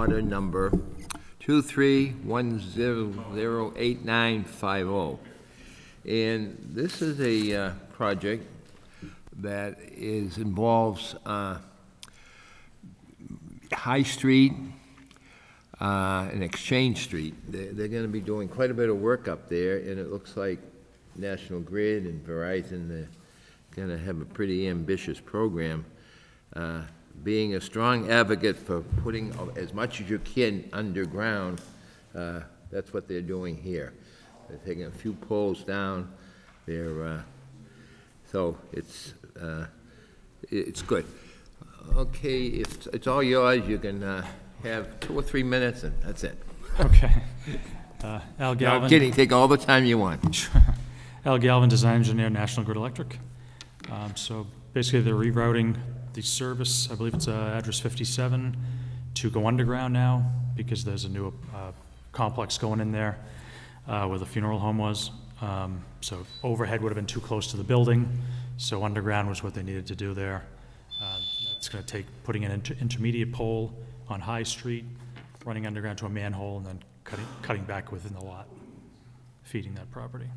order number 23108950. And this is a project that involves High Street and Exchange Street. They're going to be doing quite a bit of work up there, and it looks like National Grid and Verizon are going to have a pretty ambitious program. Being a strong advocate for putting as much as you can underground, that's what they're doing here. They're taking a few poles down. So it's good. Okay, if it's all yours, you can have 2 or 3 minutes, and that's it. Okay. Al Galvin. No, I'm kidding. Take all the time you want. Al Galvin, design engineer, National Grid Electric. So basically, they're rerouting the service. I believe it's address 57 to go underground now because there's a new complex going in there where the funeral home was. So overhead would have been too close to the building, so underground was what they needed to do there. It's going to take putting an intermediate pole on High Street, running underground to a manhole, and then cutting back within the lot, feeding that property.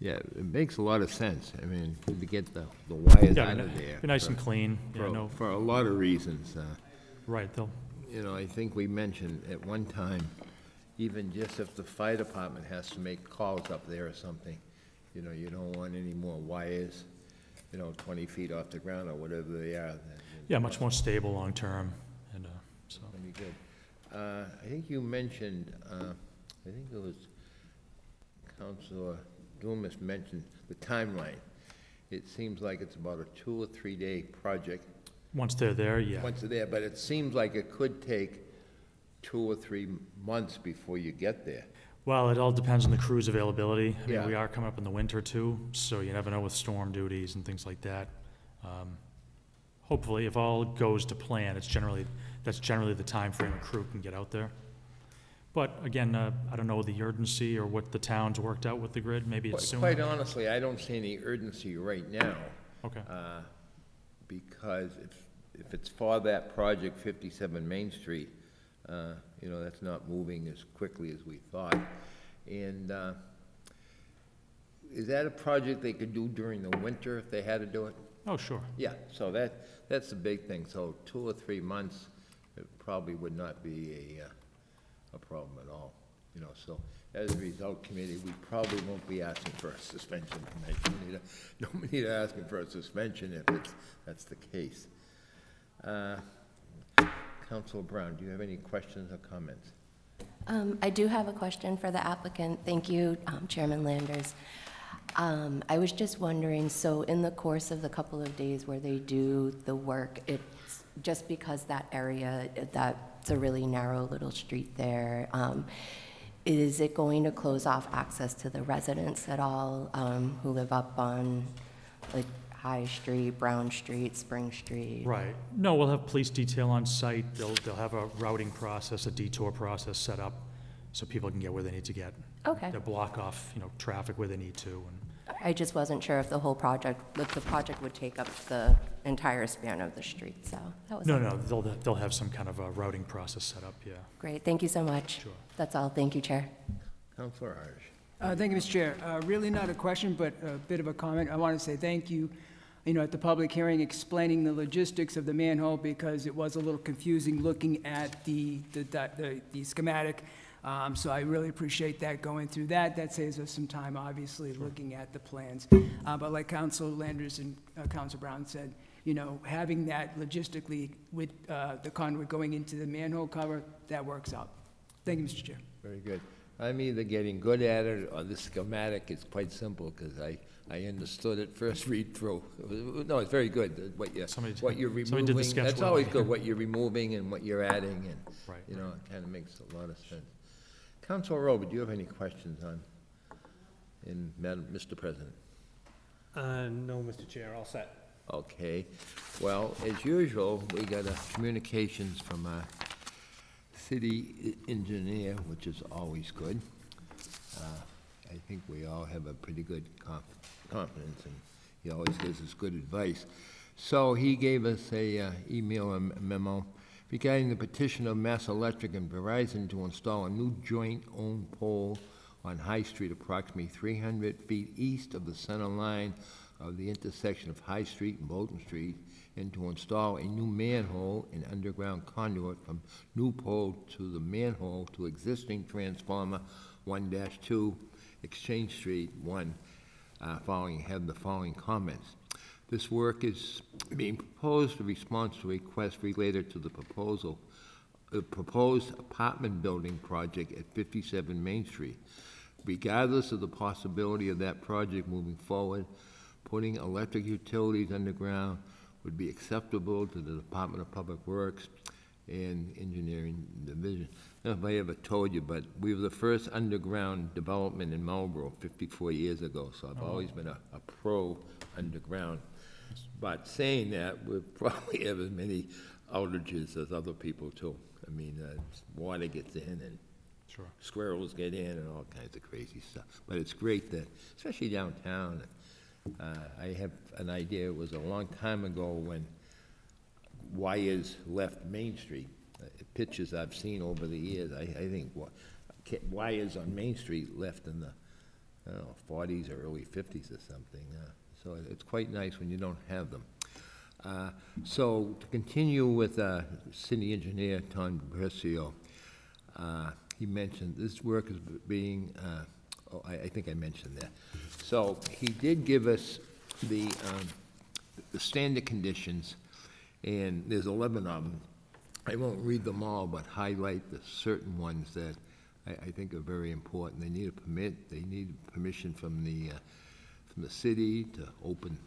Yeah, it makes a lot of sense. I mean, to get the wires out of there. Be nice and clean. For a lot of reasons. Right. You know, I think we mentioned at one time, even just if the fire department has to make calls up there or something, you know, you don't want any more wires, 20 feet off the ground or whatever they are. Yeah, much more stable long term, and so. Very good. I think you mentioned, I think it was Councilor Dumas mentioned the timeline. It seems like it's about a 2 or 3 day project. Once they're there, yeah. Once they're there, but it seems like it could take 2 or 3 months before you get there. Well, it all depends on the crew's availability. I mean, Yeah. we are coming up in the winter too, so you never know with storm duties and things like that. Hopefully, if all goes to plan, that's generally the time frame a crew can get out there. But again, I don't know the urgency or what the town's worked out with the grid. Maybe it's soon. Quite honestly, I don't see any urgency right now. Okay. Because if it's for that project, 57 Main Street, that's not moving as quickly as we thought. And is that a project they could do during the winter if they had to do it? Oh, sure. Yeah, so that's the big thing. So 2 or 3 months, it probably would not be a problem at all. So as a result, committee, we probably won't be asking for a suspension tonight. Nobody asking for a suspension if that's the case. Councilor Brown, do you have any questions or comments? I do have a question for the applicant. Thank you, Chairman Landers. I was just wondering, so in the course of the couple of days where they do the work, it's just because that area, that's a really narrow little street there, is it going to close off access to the residents at all who live up on like High Street, Brown Street, Spring Street? Right. No, we'll have police detail on site. They'll have a routing process, a detour process set up so people can get where they need to get. Okay. They'll block off, traffic where they need to. And I just wasn't sure if the project would take up the entire span of the street, so that was No, they'll have some kind of a routing process set up, yeah. Great, thank you so much. Sure. That's all, thank you, Chair. Councilor Irish. Thank you, Mr. Chair. Really not a question, but a bit of a comment. I want to say thank you, at the public hearing explaining the logistics of the manhole because it was a little confusing looking at the schematic. So I really appreciate that going through that. That saves us some time, obviously, looking at the plans. But like Councilor Landers and Councilor Brown said, having that logistically with the conduit going into the manhole cover, that works out. Thank you, Mr. Chair. Very good. I'm either getting good at it or the schematic is quite simple because I understood it first read through. No, it's very good what you're removing. That's always good, what you're removing and what you're adding, and right. It kind of makes a lot of sense. Councilor Rober, do you have any questions Mr. President? No, Mr. Chair, all set. Okay. Well, as usual, we got communications from our city engineer, which is always good. I think we all have a pretty good confidence, and he always gives us good advice. So he gave us a email, a memo regarding the petition of Mass Electric and Verizon to install a new joint-owned pole on High Street approximately 300 feet east of the center line of the intersection of High Street and Bolton Street, and to install a new manhole and underground conduit from new pole to the manhole to existing transformer 1-2, Exchange Street 1, have the following comments. This work is being proposed in response to a request related to the proposed apartment building project at 57 Main Street. Regardless of the possibility of that project moving forward, putting electric utilities underground would be acceptable to the Department of Public Works and Engineering Division. I don't know if I ever told you, but we were the first underground development in Marlborough 54 years ago, so I've always been a pro underground. But saying that, we'll probably have as many outages as other people too. I mean, water gets in and Sure. squirrels get in and all kinds of crazy stuff. But it's great that, especially downtown, I have an idea, it was a long time ago when wires left Main Street. Pictures I've seen over the years, I think wires on Main Street left in the, I don't know, 40s or early 50s or something. So it's quite nice when you don't have them. So to continue with City Engineer Tom Bercio, he mentioned this work is being, I think I mentioned that. So he did give us the standard conditions, and there's 11 of them. I won't read them all, but highlight the certain ones that I think are very important. They need a permit. They need permission from the city to open,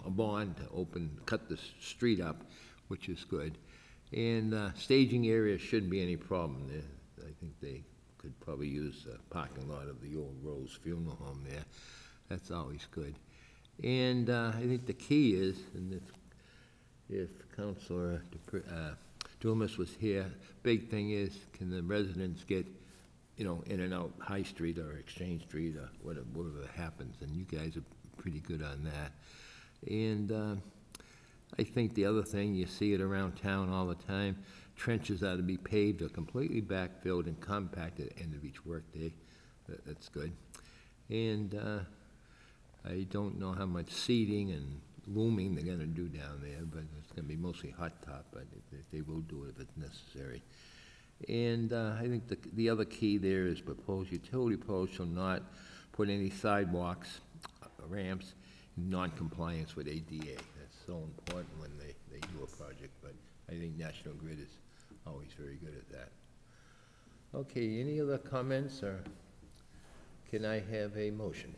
a bond to cut the street up, which is good. And staging area shouldn't be any problem there. I think they could probably use the parking lot of the old Rose Funeral Home there. That's always good. And I think the key is, and if Councilor Dumas was here, big thing is, can the residents get, in and out High Street or Exchange Street or whatever happens, and you guys are pretty good on that. And I think the other thing, you see it around town all the time, trenches ought to be paved or completely backfilled and compacted at the end of each workday. That's good. And I don't know how much seeding and looming they're going to do down there, but it's going to be mostly hot top, but they will do it if it's necessary. And I think the other key there is proposed utility poles shall not put any sidewalks, ramps, in non-compliance with ADA. That's so important when they do a project, but I think National Grid is always very good at that. Okay, any other comments, or can I have a motion?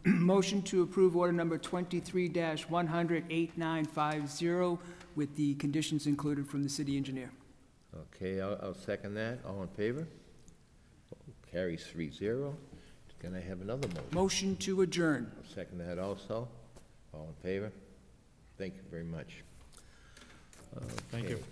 Motion to approve order number 23-100-8950 with the conditions included from the city engineer. Okay, I'll second that. All in favor? Carries 3-0. Can I have another motion? Motion to adjourn. I'll second that also. All in favor? Thank you very much. Thank you. Okay.